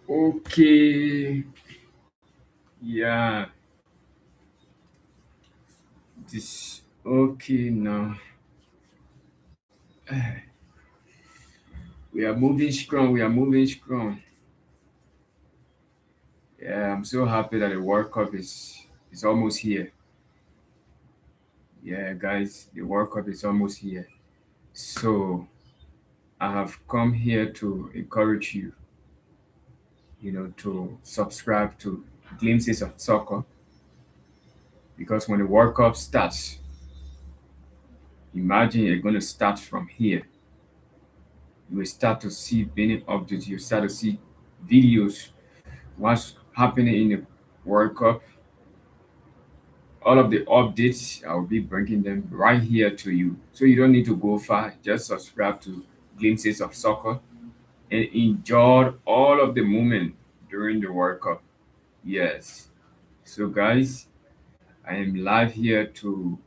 Okay, yeah, this okay now. We are moving strong. We are moving strong. Yeah, I'm so happy that the World Cup is almost here. Yeah, guys, the World Cup is almost here. So I have come here to encourage you, to subscribe to Glimpses of Soccer because when the World Cup starts, imagine you're going to start from here. You will start to see many updates. You start to see videos what's happening in the World Cup, all of the updates. I'll be bringing them right here to you. So you don't need to go far. Just subscribe to Glimpses of Soccer and enjoy all of the moment during the World Cup. Yes. So guys, I am live here to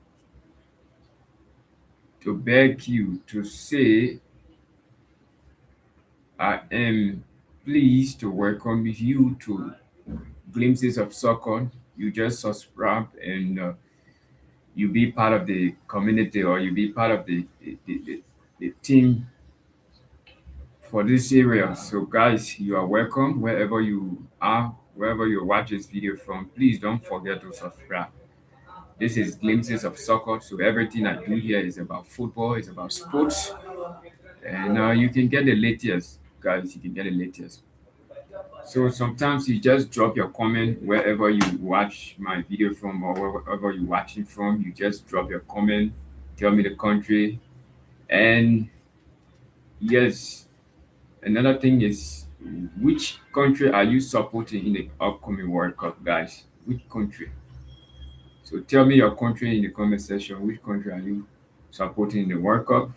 beg you to say I am pleased to welcome you to Glimpses of Soccer. You just subscribe and you be part of the community or you be part of the team for this area. So guys, you are welcome wherever you are, wherever you watch this video from. Please don't forget to subscribe. This is Glimpses of Soccer. So everything I do here is about football, it's about sports. And you can get the latest, guys, you can get the latest. So sometimes you just drop your comment wherever you watch my video from or wherever you're watching from. You just drop your comment, tell me the country. And yes, another thing is which country are you supporting in the upcoming World Cup, guys? Which country? So tell me your country in the comment section. Which country are you supporting in the World Cup?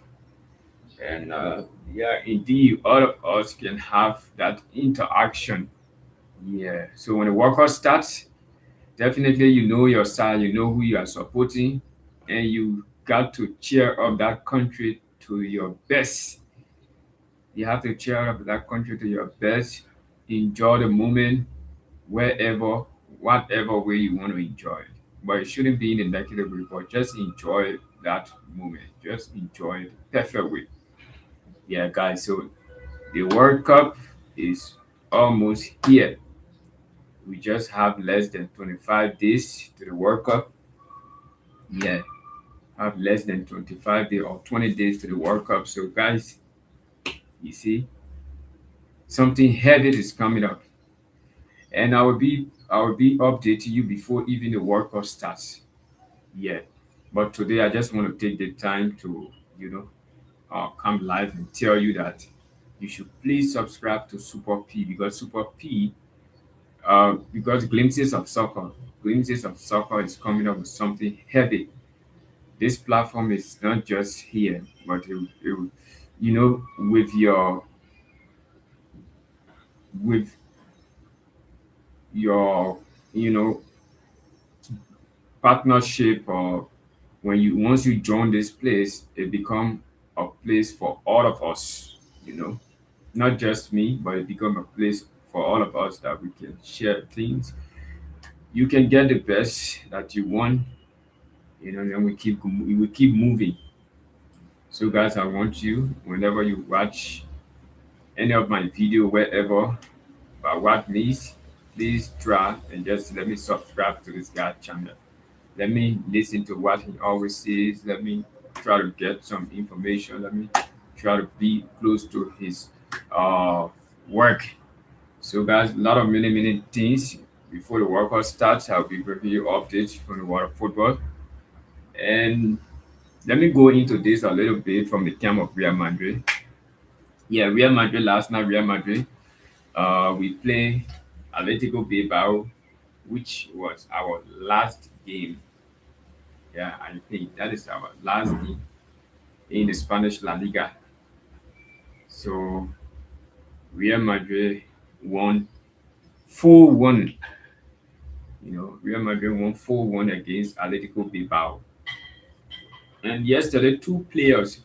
And yeah, indeed, all of us can have that interaction. Yeah. So when the World Cup starts, definitely, you know your side, you know who you are supporting, and you got to cheer up that country to your best. You have to cheer up that country to your best. Enjoy the moment wherever, whatever way you want to enjoy it. But it shouldn't be in a negative way, but just enjoy that moment. Just enjoy it the perfect way. Yeah, guys. So the World Cup is almost here. We just have less than 25 days to the World Cup. Yeah, have less than 25 days or 20 days to the World Cup. So, guys, you see, something heavy is coming up, and I will be updating you before even the World Cup starts. Yeah, but today I just want to take the time to come live and tell you that you should please subscribe to Super P because Super P because glimpses of soccer is coming up with something heavy. This platform is not just here, but with with your you know partnership or when you once you join this place, it become a place for all of us. Not just me, but it become a place for all of us that we can share things. You can get the best that you want, and we keep moving. So guys, I want you whenever you watch any of my video wherever about what needs, please try and just let me subscribe to this guy channel. Let me listen to what he always says. Let me try to get some information. Let me try to be close to his uh work. So guys, a lot of many things before the workout starts. I'll be bringing you updates from the world of football. And let me go into this a little bit from the camp of Real Madrid. Yeah, Real Madrid last night, Real Madrid. We play Atletico Bilbao, which was our last game. Yeah, I think that is our last game in the Spanish La Liga. So Real Madrid won 4-1. Real Madrid won 4-1 against Atletico Bilbao. And yesterday, two players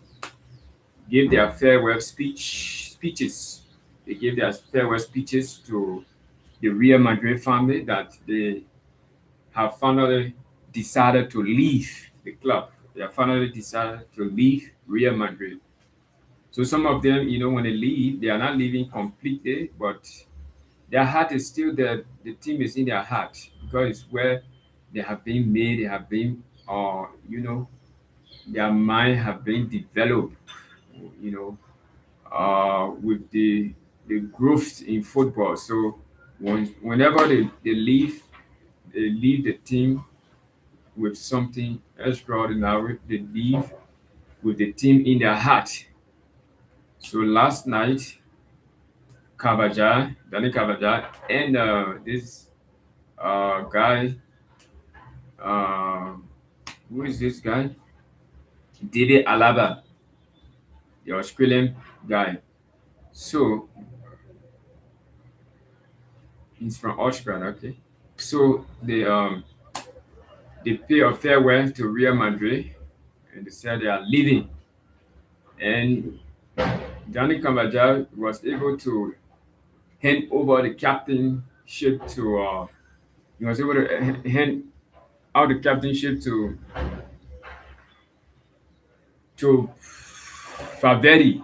gave their farewell speeches. they gave their farewell speeches to the Real Madrid family that they have finally decided to leave the club. They have finally decided to leave Real Madrid. So some of them, when they leave, they are not leaving completely, but their heart is still there. The team is in their heart because it's where they have been made. They have been, their mind have been developed. You know, with the growth in football. So whenever they leave the team with something extraordinary. They leave with the team in their heart. So last night, Danny Carvajal, and this guy, uh, who is this guy? David Alaba, the Australian guy. So he's from Austria, okay. So they pay a farewell to Real Madrid, and they said they are leaving. And Danny Carvajal was able to hand over the captainship to he was able to hand out the captainship to Valverde.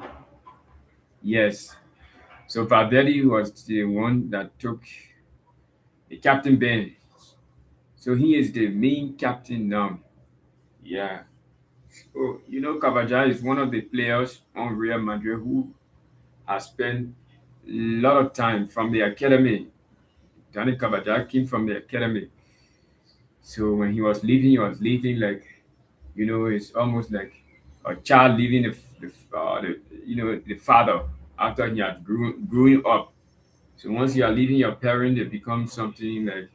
Yes. So Valverde was the one that took the captain band. So he is the main captain now. Yeah. So Carvajal is one of the players on Real Madrid who has spent a lot of time from the academy. Danny Carvajal came from the academy. So when he was leaving like, it's almost like a child leaving the father after he had growing up. So once you are leaving your parent, it becomes something like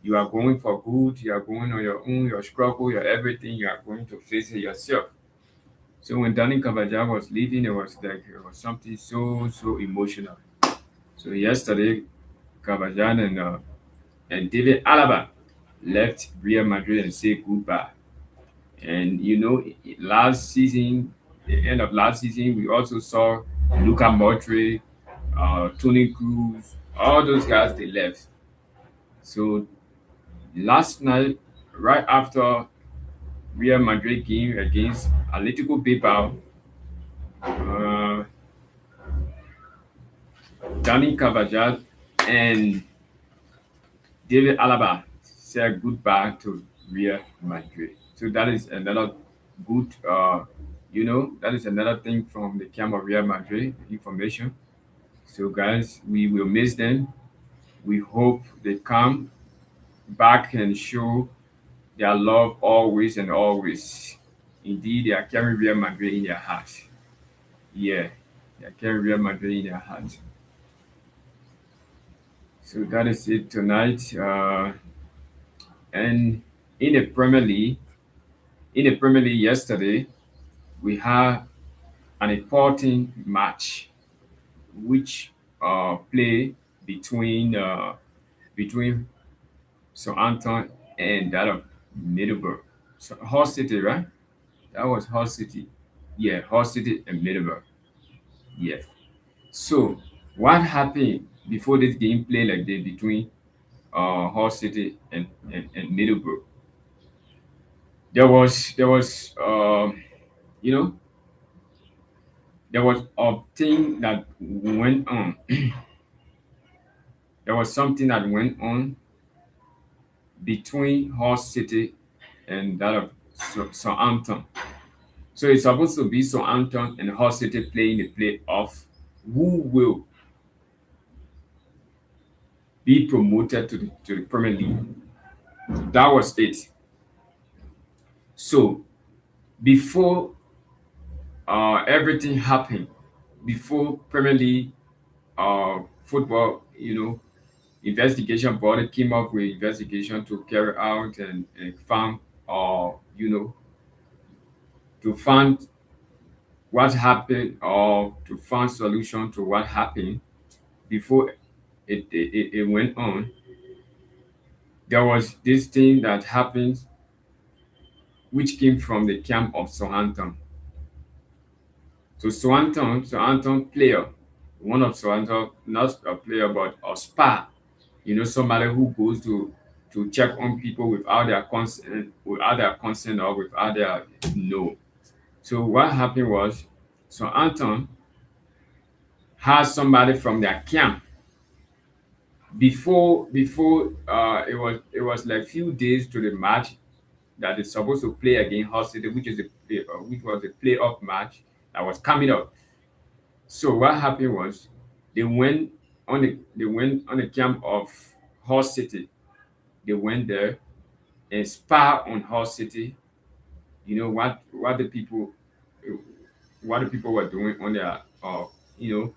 you are going for good, you are going on your own, your struggle, your everything, you are going to face it yourself. So when Danny Carvajal was leaving, it was something so emotional. So yesterday, Carvajal and David Alaba left Real Madrid and say goodbye. And last season, the end of last season, we also saw Luka Modric, Tony Cruz, all those guys they left. So last night, right after Real Madrid game against Atletico Bilbao, uh, Dani Carvajal and David Alaba said goodbye to Real Madrid. So that is another good, that is another thing from the camp of Real Madrid information. So guys, we will miss them. We hope they come back and show their love always and always. Indeed, they are carrying Real Madrid in their heart. Yeah, they are carrying Real Madrid in their heart. So that is it tonight. And in the Premier League, yesterday, we had an important match which play between Southampton and that of Middlesbrough. So Hull City, right? That was Hull City. Yeah, Hull City and Middlesbrough. Yeah. So what happened before this game play like this between Hull City and Middlesbrough? There was you know there was a thing that went on. There was something that went on between Hull City and that of Southampton. So it's supposed to be Southampton and Hull City playing the playoff. Who will be promoted to the Premier League? That was it. So before everything happened, before Premier League football, investigation body came up with investigation to carry out and found, to find what happened or to find solution to what happened before it went on. There was this thing that happened which came from the camp of Southampton. So Southampton player one of Southampton, not a player but a spy. Somebody who goes to check on people without their consent or without their no. So what happened was, so Anton has somebody from their camp before it was like few days to the match that they're supposed to play against Hull City, which was a playoff match that was coming up. So what happened was they went on the camp of Hull City. They went there and spy on Hull City. What the people were doing on their you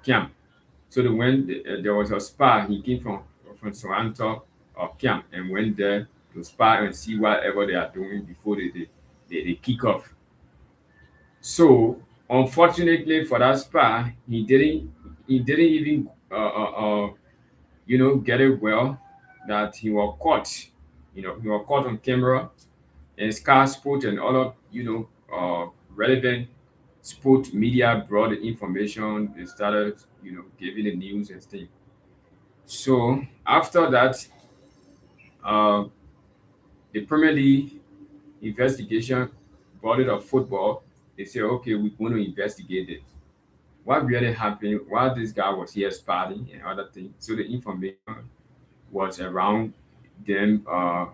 camp. So there was a spy. He came from Toronto camp and went there to spy and see whatever they are doing before they kick off. So unfortunately for that spy, he didn't even get it well, that he was caught. He was caught on camera, and Sky Sport and other relevant sport media brought the information. They started giving the news and things. So after that, uh, the Premier League investigation body of football, they say, okay, we're going to investigate it. What really happened while this guy was here spotting and other things. So the information was around them,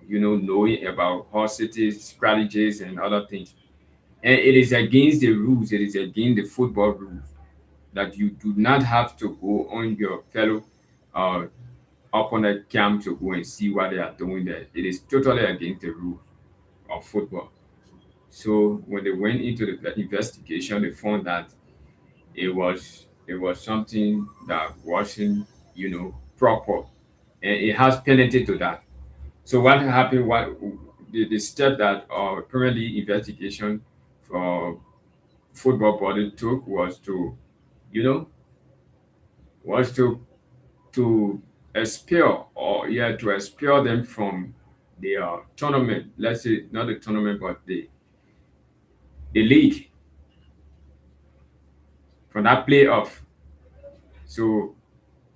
knowing about Hull City's strategies and other things. And it is against the rules, it is against the football rules that you do not have to go on your fellow uh, opponent camp to go and see what they are doing there. It is totally against the rules of football. So when they went into the investigation, they found that it was something that wasn't proper, and it has penalty to that. So what happened? What the step that Premier League investigation for football body took was to you know was to expel, or yeah, to expel them from the tournament. Let's say not the tournament, but the league, from that playoff. So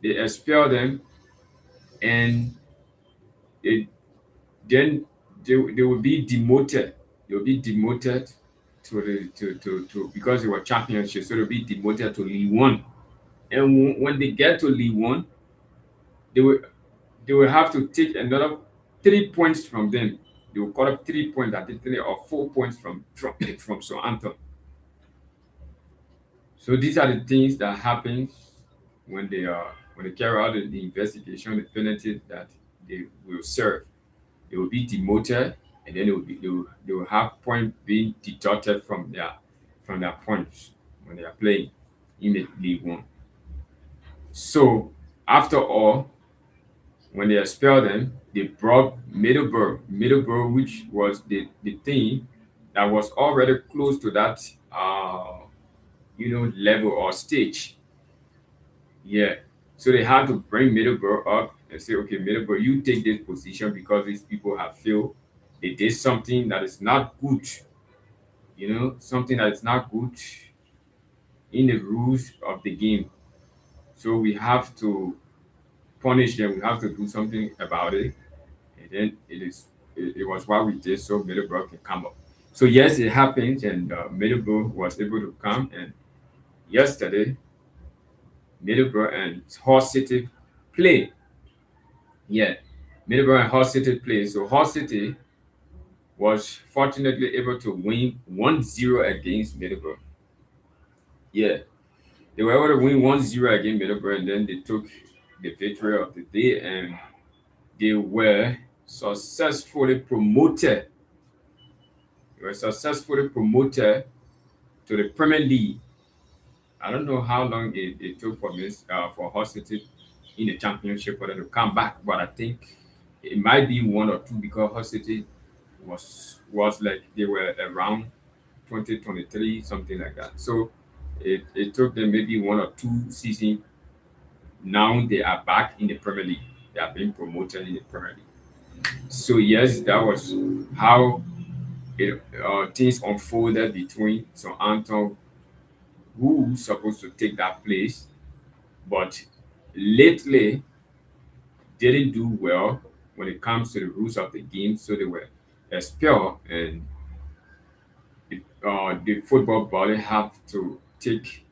they expel them, and it then they will be demoted. They'll be demoted to because they were championships, so they'll be demoted to League One. And when they get to League One, they will they will have to take another 3 points from them. They will cut up 3 points, I think 3 or 4 points from Southampton. So these are the things that happens when they carry out the investigation, the penalty that they will serve. They will be demoted, and then they will have points being deducted from their points when they are playing in the League One. So after all, when they expelled them, they brought Middlesbrough, which was the team that was already close to that level or stage. Yeah. So they had to bring Middlesbrough up and say, okay, Middlesbrough, you take this position because these people have failed. They did something that is not good, something that is not good in the rules of the game. So we have to punish them. We have to do something about it. And then it was what we did, so Middlesbrough can come up. So yes, it happened, and Middlesbrough was able to come. And yesterday, Middlesbrough and Hull City play. Yeah, Middlesbrough and Hull City play. So Hull City was fortunately able to win 1-0 against Middlesbrough. Yeah, they were able to win 1-0 against Middlesbrough, and then they took the victory of the day, and they were successfully promoted. They were successfully promoted to the Premier League. I don't know how long it took for Hull City in the championship for them to come back, but I think it might be one or two, because Hull City was like they were around 2023, something like that. So it took them maybe one or two seasons. Now they are back in the Premier League. They are being promoted in the Premier League. So yes, that was how things unfolded between Southampton who's supposed to take that place, but lately didn't do well when it comes to the rules of the game, so they were expelled, and the football body have to take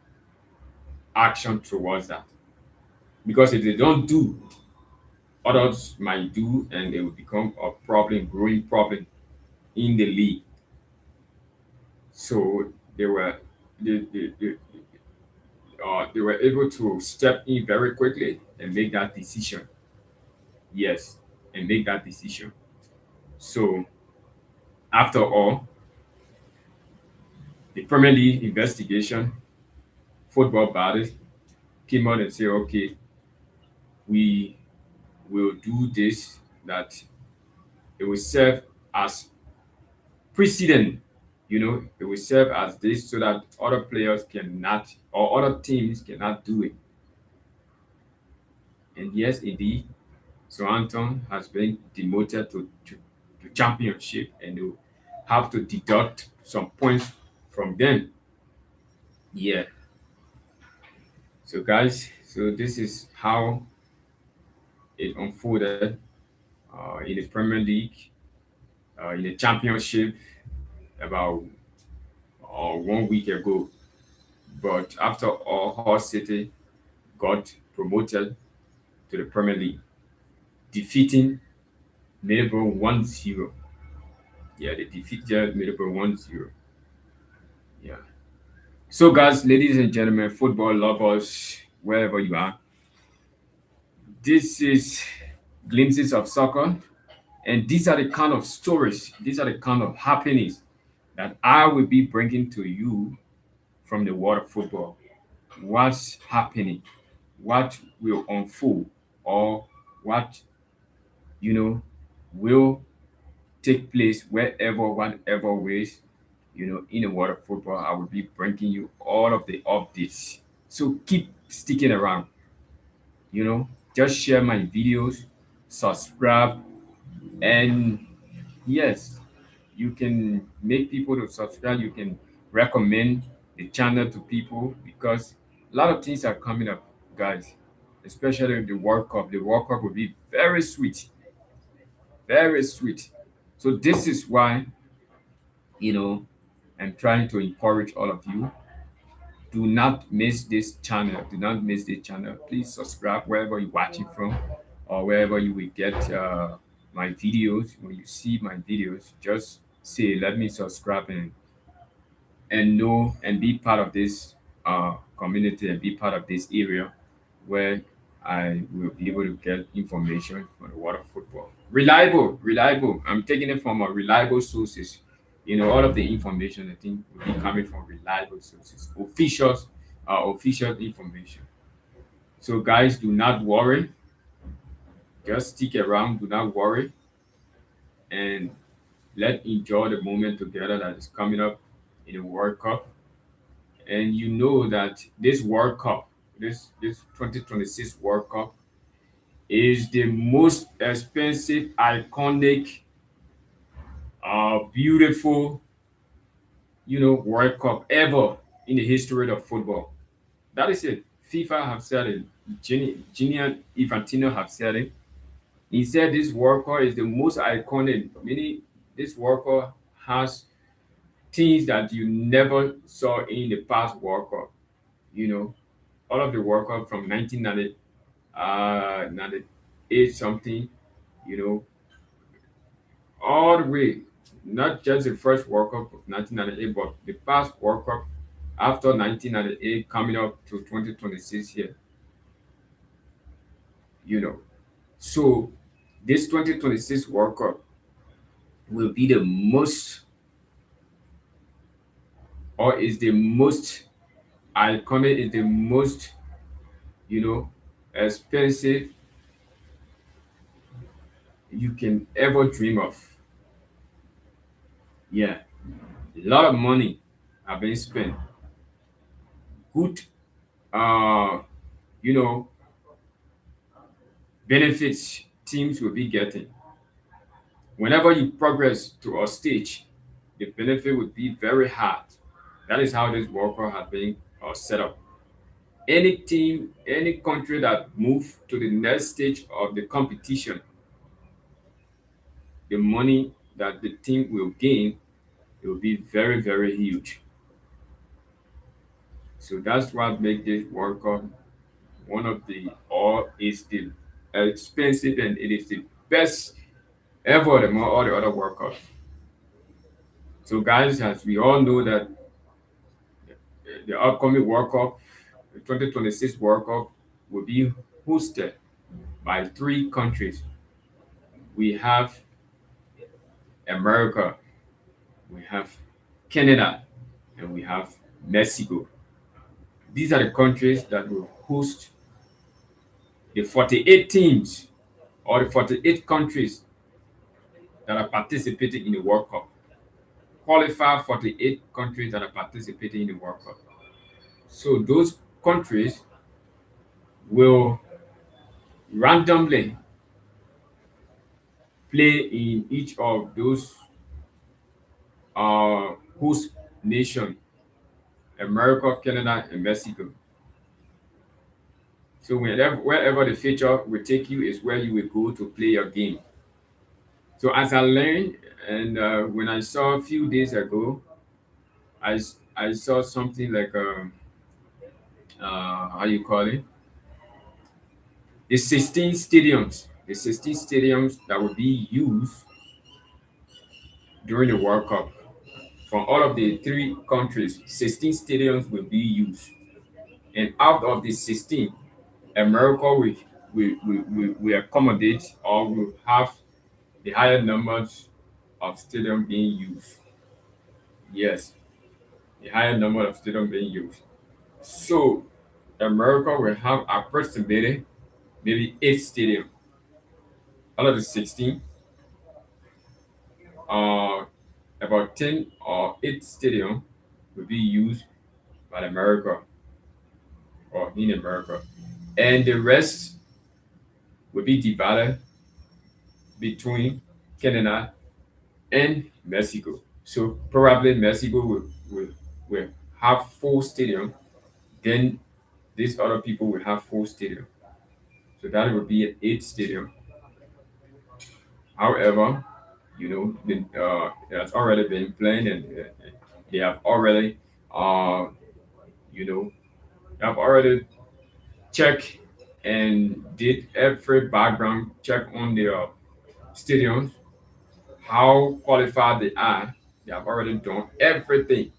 action towards that. Because if they don't do, others might do, and it will become a problem, growing problem in the league. So they were able to step in very quickly and make that decision. Yes, and make that decision. So after all, the Premier League investigation, football bodies came out and say, okay, we will do this, that it will serve as precedent. It will serve as this so that other players cannot, or other teams cannot do it. And yes, indeed, Southampton has been demoted to championship, and they'll have to deduct some points from them. Yeah. So guys, so this is how it unfolded in the Premier League, in the championship about 1 week ago. But after all, Hull City got promoted to the Premier League, defeating Middlesbrough 1-0. Yeah, they defeated Middlesbrough 1-0. Yeah. So, guys, ladies and gentlemen, football lovers, wherever you are, this is glimpses of soccer, and these are the kind of stories, these are the kind of happenings that I will be bringing to you from the world of football. What's happening? What will unfold, or what you know will take place wherever, whatever ways, in the world of football. I will be bringing you all of the updates. So keep sticking around. Just share my videos, subscribe, and yes, you can make people to subscribe. You can recommend the channel to people, because a lot of things are coming up, guys. Especially the World Cup. The World Cup will be very sweet, very sweet. So this is why you know I'm trying to encourage all of you. Do not miss this channel. Do not miss this channel. Please subscribe wherever you're watching from, or wherever you will get my videos. When you see my videos, just say, "Let me subscribe," and know and be part of this community, and be part of this area where I will be able to get information on the world of football. Reliable, reliable. I'm taking it from a reliable sources. All of the information, I think, will be coming from reliable sources, official information. So, guys, do not worry. Just stick around. Do not worry, and let's enjoy the moment together that is coming up in the World Cup. And you know that this World Cup, this 2026 World Cup, is the most expensive, iconic, beautiful, World Cup ever in the history of football. That is it. FIFA have said it. Gianni Infantino have said it. He said this World Cup is the most iconic, meaning this World Cup has things that you never saw in the past World Cup. You know, all of the World Cup from 1990, 98 something, you know, all the way, not just the first World Cup of 1998, but the past World Cup after 1998 coming up to 2026 here, you know. So this 2026 World Cup will be the most, or is the most iconic, is the most, you know, expensive you can ever dream of. Yeah, a lot of money have been spent. Good, uh, you know, benefits teams will be getting. Whenever you progress to a stage, the benefit would be very hard. That is how this World Cup has been setup. Any team, any country that move to the next stage of the competition, the money that the team will gain will be very, very huge. So that's what makes this World Cup one of the, or is the expensive, and it is the best ever among all the other World Cups. So guys, as we all know that the upcoming World Cup, the 2026 World Cup, will be hosted by three countries. We have America, we have Canada, and we have Mexico. These are the countries that will host the 48 teams, or the 48 countries that are participating in the World Cup. Qualify 48 countries that are participating in the World Cup. So those countries will randomly play in each of those host nation, America, Canada, and Mexico. So wherever the feature will take you is where you will go to play your game. So as I learned, and when I saw a few days ago, I saw something like how you call it, the 16 stadiums that will be used during the World Cup. From all of the three countries, 16 stadiums will be used. And out of the 16, America will accommodate, or will have the higher numbers of stadium being used. Yes, the higher number of stadium being used. So America will have approximately maybe 8 stadium out of the 16. About 10 or 8 stadium will be used by America, or in America, and the rest will be divided between Canada and Mexico. So probably Mexico will have 4 stadium, then these other people will have 4 stadium. So that will be an 8 stadium. However, it has already been planned, and they have already, uh, you know, they have already checked and did every background check on their stadiums, how qualified they are. They have already done everything.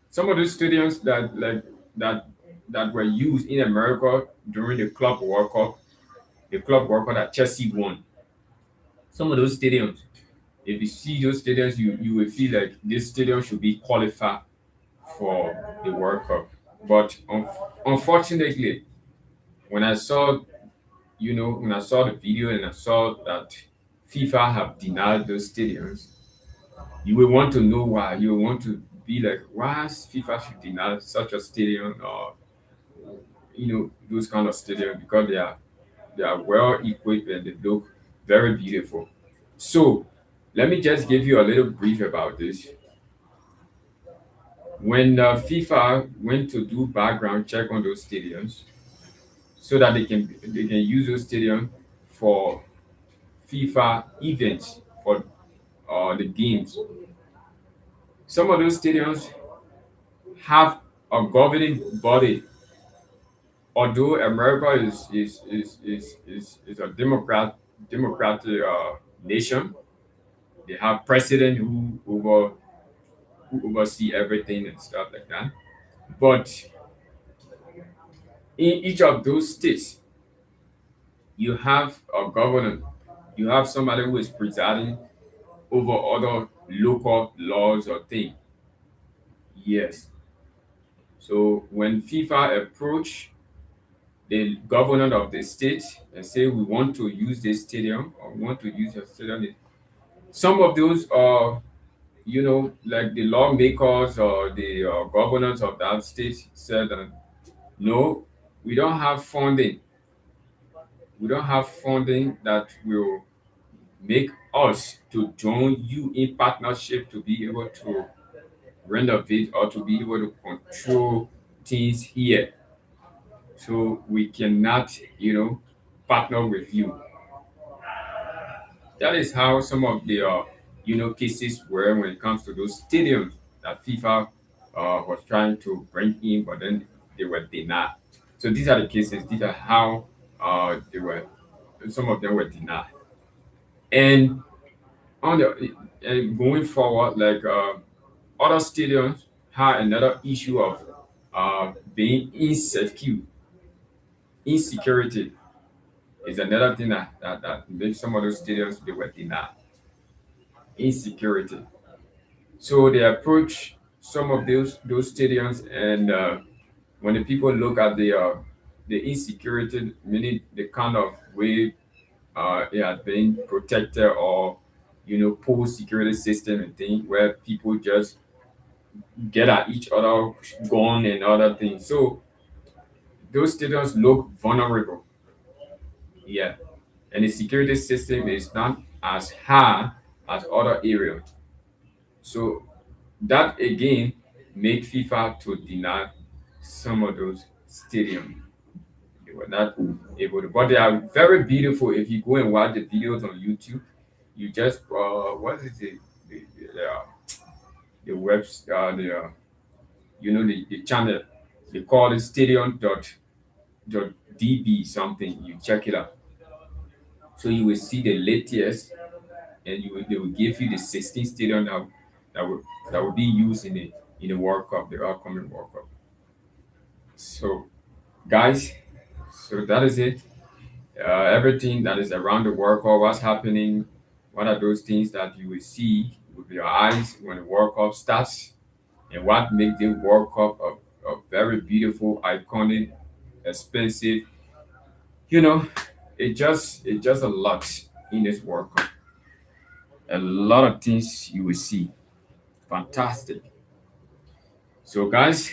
Some of those stadiums that that were used in America during the Club World Cup that Chelsea won. Some of those stadiums, if you see those stadiums, you will feel like this stadium should be qualified for the World Cup. But unfortunately, when I saw, when I saw the video and I saw that FIFA have denied those stadiums, you will want to know why. You will want to be like, why FIFA should deny such a stadium, or those kind of stadiums, because they are well equipped and they look very beautiful. So let me just give you a little brief about this. When FIFA went to do background check on those stadiums, so that they can use those stadiums for FIFA events, for the games. Some of those stadiums have a governing body. Although America is a democratic nation, they have president who oversee everything and stuff like that. But in each of those states, you have a governor, you have somebody who is presiding over other local laws or things. Yes. So when FIFA approach the governor of the state and say we want to use this stadium, or we want to use your stadium, some of those are, like the lawmakers or the governors of that state said, no, we don't have funding. We don't have funding that will make us to join you in partnership to be able to renovate or to be able to control things here. So we cannot, partner with you. That is how some of the cases were when it comes to those stadiums that FIFA was trying to bring in, but then they were denied. So these are the cases. These are how they were. Some of them were denied. And on the and going forward, like other stadiums had another issue of being insecure. Insecurity is another thing that makes some of those stadiums they were denied. Insecurity. So they approach some of those stadiums, and when the people look at the insecurity, meaning the kind of way it has been protected, or post security system and thing where people just get at each other, gun and other things. So those stadiums look vulnerable. Yeah, and the security system is not as high as other areas. So that again made FIFA to deny some of those stadiums. They were not able to, but they are very beautiful. If you go and watch the videos on YouTube, you just what is it? The webs the channel they call it stadium db something. You check it out, so you will see the latest, and they will give you the 16 stadium that will that will be used in the World Cup, the upcoming World Cup. So, guys, so that is it. Everything that is around the World Cup, what's happening, what are those things that you will see with your eyes when the World Cup starts, and what makes the World Cup a very beautiful, iconic, expensive. You know, it just a lot in this World Cup. A lot of things you will see. Fantastic. So, guys,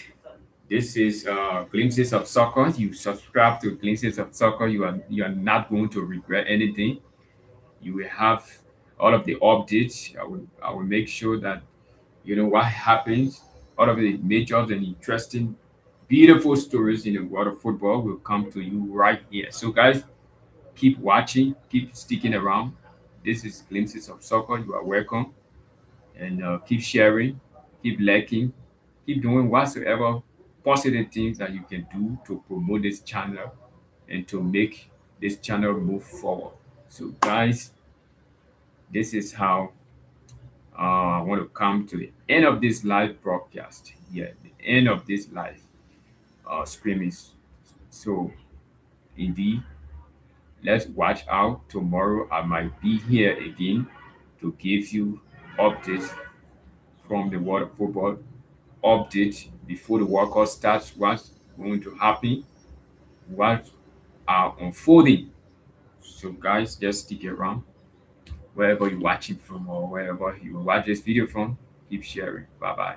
this is Glimpses of Soccer. You subscribe to Glimpses of Soccer. You are not going to regret anything. You will have all of the updates. I will make sure that you know what happens. All of the major and interesting, beautiful stories in the world of football will come to you right here. So, guys, keep watching, keep sticking around. This is Glimpses of Soccer. You are welcome, and keep sharing, keep liking, keep doing whatsoever positive things that you can do to promote this channel and to make this channel move forward. So, guys, this is how I want to come to the end of this live broadcast. Yeah, the end of this live streaming. So, indeed, let's watch out. Tomorrow, I might be here again to give you updates from the world of football, update before the World Cup starts, what's going to happen, what are unfolding. So, guys, just stick around wherever you're watching from or wherever you watch this video from. Keep sharing. Bye bye.